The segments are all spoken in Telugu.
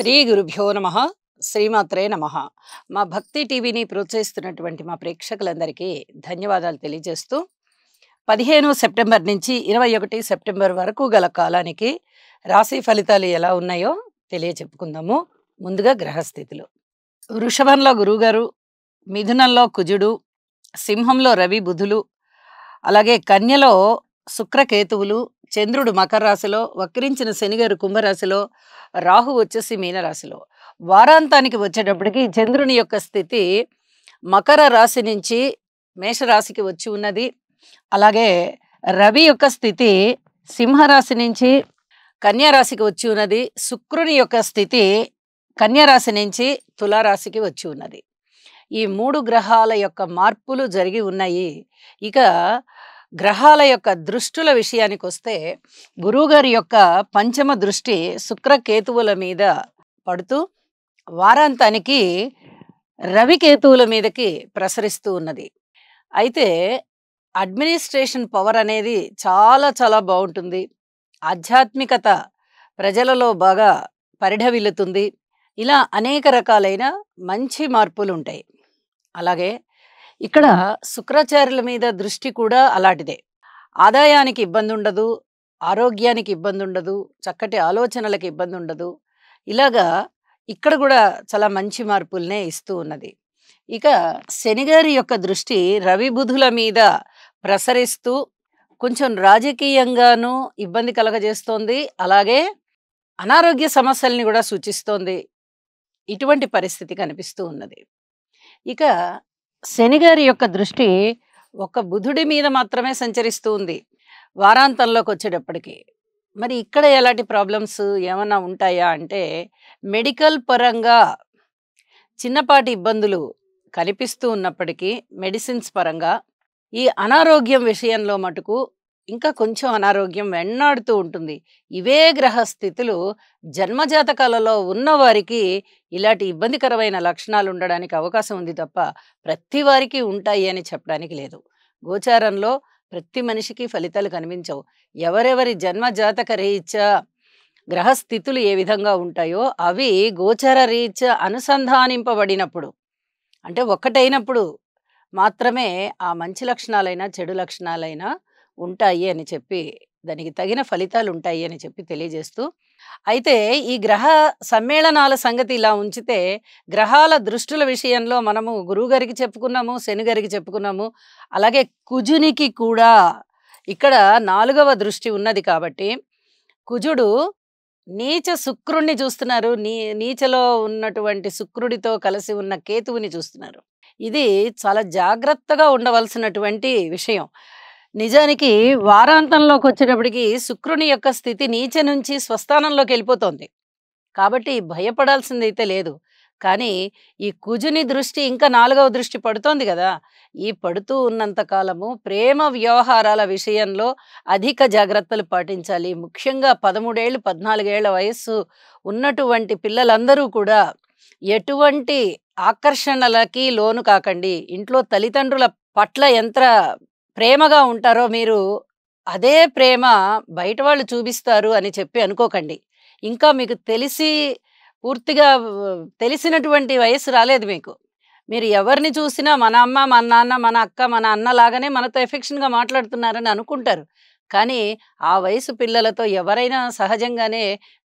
శ్రీ గురుభ్యో నమః. శ్రీమాత్రే నమః. మా భక్తి టీవీని ప్రోత్సహిస్తున్నటువంటి మా ప్రేక్షకులందరికీ ధన్యవాదాలు తెలియజేస్తూ 15 సెప్టెంబర్ నుంచి 21 సెప్టెంబర్ వరకు గల కాలానికి రాశి ఫలితాలు ఎలా ఉన్నాయో తెలియచెప్పుకుందాము. ముందుగా గ్రహస్థితులు. వృషభంలో గురువుగారు, మిథునంలో కుజుడు, సింహంలో రవి బుధులు, అలాగే కన్యలో శుక్రకేతువులు, చంద్రుడు మకర రాశిలో, వక్రించిన శనిగారు కుంభరాశిలో, రాహు వచ్చేసి మీనరాశిలో. వారాంతానికి వచ్చేటప్పటికి చంద్రుని యొక్క స్థితి మకర రాశి నుంచి మేషరాశికి వచ్చి ఉన్నది. అలాగే రవి యొక్క స్థితి సింహరాశి నుంచి కన్యారాశికి వచ్చి ఉన్నది. శుక్రుని యొక్క స్థితి కన్యారాశి నుంచి తులారాశికి వచ్చి ఉన్నది. ఈ 3 గ్రహాల యొక్క మార్పులు జరిగి ఉన్నాయి. ఇక గ్రహాల యొక్క దృష్టుల విషయానికి వస్తే గురువుగారి యొక్క పంచమ దృష్టి శుక్రకేతువుల మీద పడుతూ వారాంతానికి రవికేతువుల మీదకి ప్రసరిస్తూ ఉన్నది. అయితే అడ్మినిస్ట్రేషన్ పవర్ అనేది చాలా చాలా బాగుంటుంది. ఆధ్యాత్మికత ప్రజలలో బాగా పరిఢవిల్లుతుంది. ఇలా అనేక రకాలైన మంచి మార్పులు ఉంటాయి. అలాగే ఇక్కడ శుక్రాచార్యుల మీద దృష్టి కూడా అలాంటిదే. ఆదాయానికి ఇబ్బంది ఉండదు, ఆరోగ్యానికి ఇబ్బంది ఉండదు, చక్కటి ఆలోచనలకు ఇబ్బంది ఉండదు. ఇలాగా ఇక్కడ కూడా చాలా మంచి మార్పుల్నే ఇస్తూ ఉన్నది. ఇక శనిగారి యొక్క దృష్టి రవి బుధుల మీద ప్రసరిస్తూ కొంచెం రాజకీయంగానూ ఇబ్బంది కలగజేస్తోంది. అలాగే అనారోగ్య సమస్యల్ని కూడా సూచిస్తోంది. ఇటువంటి పరిస్థితి కనిపిస్తూ ఉన్నది. ఇక శనిగారి యొక్క దృష్టి ఒక బుధుడి మీద మాత్రమే సంచరిస్తూ ఉంది వారాంతంలోకి వచ్చేటప్పటికి. మరి ఇక్కడ ఎలాంటి ప్రాబ్లమ్స్ ఏమన్నా ఉంటాయా అంటే మెడికల్ పరంగా చిన్నపాటి ఇబ్బందులు కనిపిస్తూ ఉన్నప్పటికీ మెడిసిన్స్ పరంగా ఈ అనారోగ్యం విషయంలో మటుకు ఇంకా కొంచెం అనారోగ్యం వెన్నాడుతూ ఉంటుంది. ఇవే గ్రహ స్థితులు జన్మజాతకాలలో ఉన్నవారికి ఇలాంటి ఇబ్బందికరమైన లక్షణాలు ఉండడానికి అవకాశం ఉంది తప్ప ప్రతి వారికి ఉంటాయి అని చెప్పడానికి లేదు. గోచారంలో ప్రతి మనిషికి ఫలితాలు కనిపించవు. ఎవరెవరి జన్మజాతక రీత్యా గ్రహస్థితులు ఏ విధంగా ఉంటాయో అవి గోచార రీత్యా అనుసంధానింపబడినప్పుడు అంటే ఒక్కటైనప్పుడు మాత్రమే ఆ మంచి లక్షణాలైనా చెడు లక్షణాలైనా ఉంటాయి అని చెప్పి దానికి తగిన ఫలితాలు ఉంటాయి అని చెప్పి తెలియజేస్తూ, అయితే ఈ గ్రహ సమ్మేళనాల సంగతి ఇలా ఉంచితే గ్రహాల దృష్టుల విషయంలో మనము గురువుగారికి చెప్పుకున్నాము, శనిగారికి చెప్పుకున్నాము. అలాగే కుజునికి కూడా ఇక్కడ 4వ దృష్టి ఉన్నది కాబట్టి కుజుడు నీచ శుక్రుణ్ణి చూస్తున్నారు. నీచలో ఉన్నటువంటి శుక్రుడితో కలిసి ఉన్న కేతువుని చూస్తున్నారు. ఇది చాలా జాగ్రత్తగా ఉండవలసినటువంటి విషయం. నిజానికి వారాంతంలోకి వచ్చేటప్పటికి శుక్రుని యొక్క స్థితి నీచ నుంచి స్వస్థానంలోకి వెళ్ళిపోతుంది. కాబట్టి భయపడాల్సిందైతే లేదు. కానీ ఈ కుజుని దృష్టి ఇంకా 4వ దృష్టి పడుతోంది కదా. ఈ పడుతూ ఉన్నంత కాలము ప్రేమ వ్యవహారాల విషయంలో అధిక జాగ్రత్తలు పాటించాలి. ముఖ్యంగా 13 ఏళ్ళు 14 ఏళ్ల వయస్సు ఉన్నటువంటి పిల్లలందరూ కూడా ఎటువంటి ఆకర్షణలకి లోను కాకండి. ఇంట్లో తల్లిదండ్రుల పట్ల ఎంత ప్రేమగా ఉంటారో మీరు అదే ప్రేమ బయట వాళ్ళు చూపిస్తారు అని చెప్పి అనుకోకండి. ఇంకా మీకు పూర్తిగా తెలిసినటువంటి వయస్సు రాలేదు మీకు. మీరు ఎవరిని చూసినా మన అమ్మ, మన నాన్న, మన అక్క, మన అన్న లాగానే మనతో ఎఫెక్షన్‌గా మాట్లాడుతున్నారని అనుకుంటారు. కానీ ఆ వయసు పిల్లలతో ఎవరైనా సహజంగానే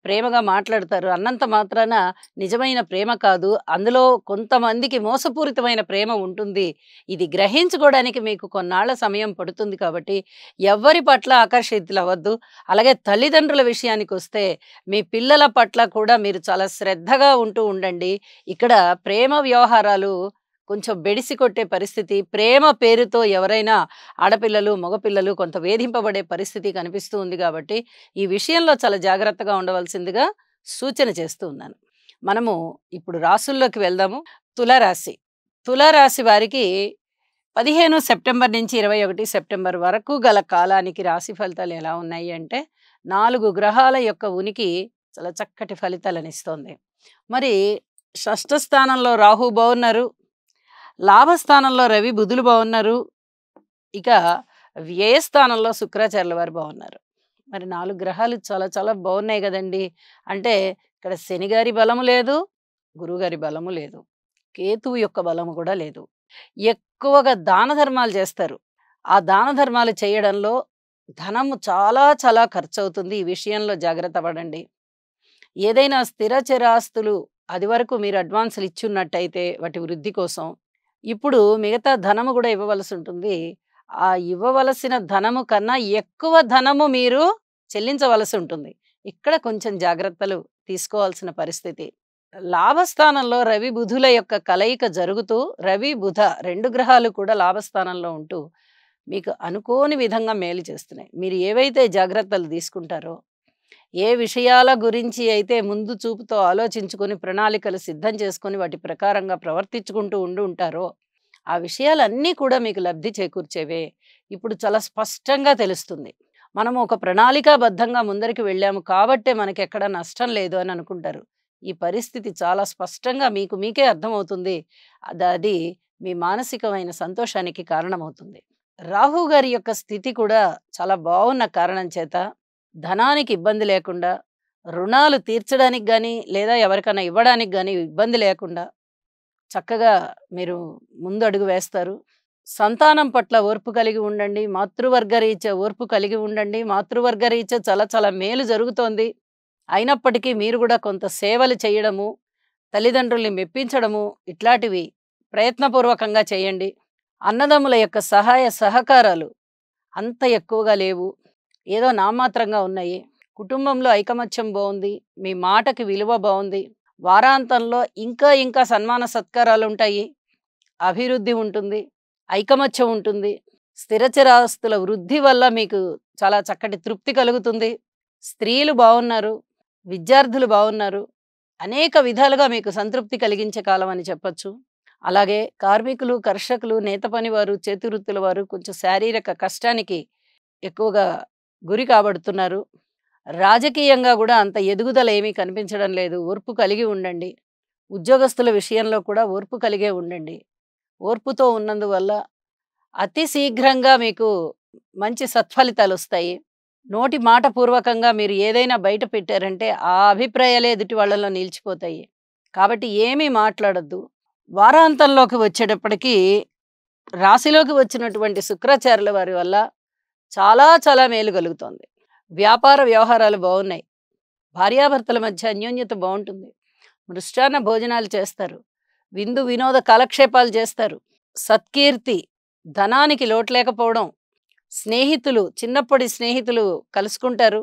ప్రేమగా మాట్లాడతారు. అన్నంత మాత్రాన నిజమైన ప్రేమ కాదు. అందులో కొంతమందికి మోసపూరితమైన ప్రేమ ఉంటుంది. ఇది గ్రహించుకోవడానికి మీకు కొన్నాళ్ల సమయం పడుతుంది కాబట్టి ఎవ్వరి పట్ల ఆకర్షితులవ్వద్దు. అలాగే తల్లిదండ్రుల విషయానికొస్తే మీ పిల్లల పట్ల కూడా మీరు చాలా శ్రద్ధగా ఉంటూ ఉండండి. ఇక్కడ ప్రేమ వ్యవహారాలు కొంచెం బెడిసి కొట్టే పరిస్థితి, ప్రేమ పేరుతో ఎవరైనా ఆడపిల్లలు, మగపిల్లలు కొంత వేధింపబడే పరిస్థితి కనిపిస్తూ ఉంది కాబట్టి ఈ విషయంలో చాలా జాగ్రత్తగా ఉండవలసిందిగా సూచన చేస్తూ ఉన్నాను. మనము ఇప్పుడు రాసుల్లోకి వెళ్దాము. తులారాశి. తులారాశి వారికి 15 సెప్టెంబర్ నుంచి 21 సెప్టెంబర్ వరకు గల కాలానికి రాశి ఫలితాలు ఎలా ఉన్నాయి అంటే 4 గ్రహాల యొక్క ఉనికి చాలా చక్కటి ఫలితాలను ఇస్తోంది. మరి షష్ఠ స్థానంలో రాహు బాగున్నారు, లాభస్థానంలో రవి బుధులు బాగున్నారు, ఇక వ్యయస్థానంలో శుక్రాచార్యుల వారు బాగున్నారు. మరి 4 గ్రహాలు చాలా చాలా బాగున్నాయి కదండి. అంటే ఇక్కడ శని గారి బలము లేదు, గురువుగారి బలము లేదు, కేతువు యొక్క బలము కూడా లేదు. ఎక్కువగా దాన ధర్మాలు చేస్తారు. ఆ దాన ధర్మాలు చేయడంలో ధనము చాలా చాలా ఖర్చవుతుంది. ఈ విషయంలో జాగ్రత్త పడండి. ఏదైనా స్థిర చరాస్తులు అది వరకు మీరు అడ్వాన్సులు ఇచ్చున్నట్టయితే వాటి వృద్ధి కోసం, ఇప్పుడు మిగతా ధనము కూడా ఇవ్వవలసి ఉంటుంది. ఆ ఇవ్వవలసిన ధనము కన్నా ఎక్కువ ధనము మీరు చెల్లించవలసి ఉంటుంది. ఇక్కడ కొంచెం జాగ్రత్తలు తీసుకోవాల్సిన పరిస్థితి. లాభస్థానంలో రవి బుధుల యొక్క కలయిక జరుగుతూ, రవి బుధ 2 గ్రహాలు కూడా లాభస్థానంలో ఉంటూ మీకు అనుకోని విధంగా మేలు చేస్తున్నాయి. మీరు ఏవైతే జాగ్రత్తలు తీసుకుంటారో, ఏ విషయాల గురించి అయితే ముందు చూపుతో ఆలోచించుకొని ప్రణాళికలు సిద్ధం చేసుకొని వాటి ప్రకారంగా ప్రవర్తించుకుంటూ ఉంటారో, ఆ విషయాలన్నీ కూడా మీకు లబ్ధి చేకూర్చేవే. ఇప్పుడు చాలా స్పష్టంగా తెలుస్తుంది. మనము ఒక ప్రణాళికాబద్ధంగా ముందరికి వెళ్ళాము కాబట్టే మనకెక్కడ నష్టం లేదు అని అనుకుంటారు. ఈ పరిస్థితి చాలా స్పష్టంగా మీకు మీకే అర్థమవుతుంది. అది మీ మానసికమైన సంతోషానికి కారణమవుతుంది. రాహు గారి యొక్క స్థితి కూడా చాలా బాగున్న కారణం చేత ధనానికి ఇబ్బంది లేకుండా, రుణాలు తీర్చడానికి గానీ లేదా ఎవరికైనా ఇవ్వడానికి గానీ ఇబ్బంది లేకుండా చక్కగా మీరు ముందు అడుగు వేస్తారు. సంతానం పట్ల ఓర్పు కలిగి ఉండండి. మాతృవర్గరీత్యా ఓర్పు కలిగి ఉండండి. మాతృవర్గరీత్యా చాలా చాలా మేలు జరుగుతోంది. అయినప్పటికీ మీరు కూడా కొంత సేవలు చేయడము, తల్లిదండ్రుల్ని మెప్పించడము ఇట్లాంటివి ప్రయత్నపూర్వకంగా చేయండి. అన్నదమ్ముల యొక్క సహాయ సహకారాలు అంత ఎక్కువగా లేవు, ఏదో నామాత్రంగా ఉన్నాయి. కుటుంబంలో ఐకమత్యం బాగుంది, మీ మాటకి విలువ బాగుంది. వారాంతంలో ఇంకా ఇంకా సన్మాన సత్కారాలు ఉంటాయి, అభివృద్ధి ఉంటుంది, ఐకమత్యం ఉంటుంది. స్థిరచరాస్తుల వృద్ధి వల్ల మీకు చాలా చక్కటి తృప్తి కలుగుతుంది. స్త్రీలు బాగున్నారు, విద్యార్థులు బాగున్నారు. అనేక విధాలుగా మీకు సంతృప్తి కలిగించే కాలం అని చెప్పచ్చు. అలాగే కార్మికులు, కర్షకులు, నేత పనివారు, చేతి వృత్తుల వారు కొంచెం శారీరక కష్టానికి ఎక్కువగా గురి కాబడుతున్నారు. రాజకీయంగా కూడా అంత ఎదుగుదల ఏమీ కనిపించడం లేదు. ఓర్పు కలిగి ఉండండి. ఉద్యోగస్తుల విషయంలో కూడా ఓర్పు కలిగే ఉండండి. ఓర్పుతో ఉన్నందువల్ల అతి శీఘ్రంగా మీకు మంచి సత్ఫలితాలు వస్తాయి. నోటి మాట పూర్వకంగా మీరు ఏదైనా బయట పెట్టారంటే ఆ అభిప్రాయాలే ఎదుటి వాళ్ళలో నిలిచిపోతాయి. కాబట్టి ఏమీ మాట్లాడొద్దు. వారాంతంలోకి వచ్చేటప్పటికి రాశిలోకి వచ్చినటువంటి శుక్రాచార్యుల వారి వల్ల చాలా చాలా మేలు కలుగుతోంది. వ్యాపార వ్యవహారాలు బాగున్నాయి. భార్యాభర్తల మధ్య అన్యోన్యత బాగుంటుంది. మృష్టాన్న భోజనాలు చేస్తారు. విందు వినోద కాలక్షేపాలు చేస్తారు. సత్కీర్తి, ధనానికి లోటు లేకపోవడం, స్నేహితులు, చిన్నప్పటి స్నేహితులు కలుసుకుంటారు.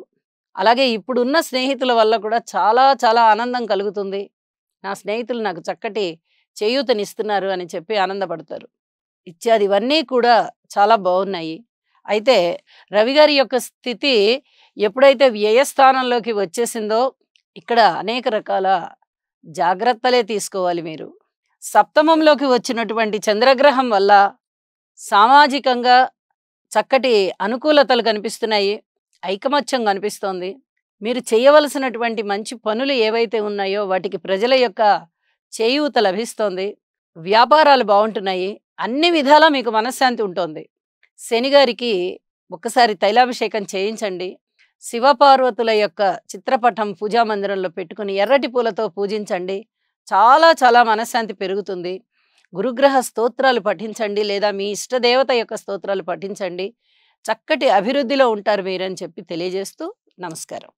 అలాగే ఇప్పుడున్న స్నేహితుల వల్ల కూడా చాలా చాలా ఆనందం కలుగుతుంది. నా స్నేహితులు నాకు చక్కటి చేయూతనిస్తున్నారు అని చెప్పి ఆనందపడతారు. ఇత్యాదివన్నీ కూడా చాలా బాగున్నాయి. అయితే రవిగారి యొక్క స్థితి ఎప్పుడైతే వ్యయస్థానంలోకి వచ్చేసిందో ఇక్కడ అనేక రకాల జాగ్రత్తలే తీసుకోవాలి మీరు. సప్తమంలోకి వచ్చినటువంటి చంద్రగ్రహం వల్ల సామాజికంగా చక్కటి అనుకూలతలు కనిపిస్తున్నాయి, ఐకమత్యం కనిపిస్తోంది. మీరు చేయవలసినటువంటి మంచి పనులు ఏవైతే ఉన్నాయో వాటికి ప్రజల యొక్క చేయూత లభిస్తోంది. వ్యాపారాలు బాగుంటున్నాయి. అన్ని విధాలా మీకు మనశ్శాంతి ఉంటుంది. శనిగారికి ఒక్కసారి తైలాభిషేకం చేయించండి. శివపార్వతుల యొక్క చిత్రపటం పూజా మందిరంలో పెట్టుకుని ఎర్రటి పూలతో పూజించండి. చాలా చాలా మనశ్శాంతి పెరుగుతుంది. గురుగ్రహ స్తోత్రాలు పఠించండి లేదా మీ ఇష్టదేవత యొక్క స్తోత్రాలు పఠించండి. చక్కటి అభివృద్ధిలో ఉంటారు మీరని చెప్పి తెలియజేస్తూ నమస్కారం.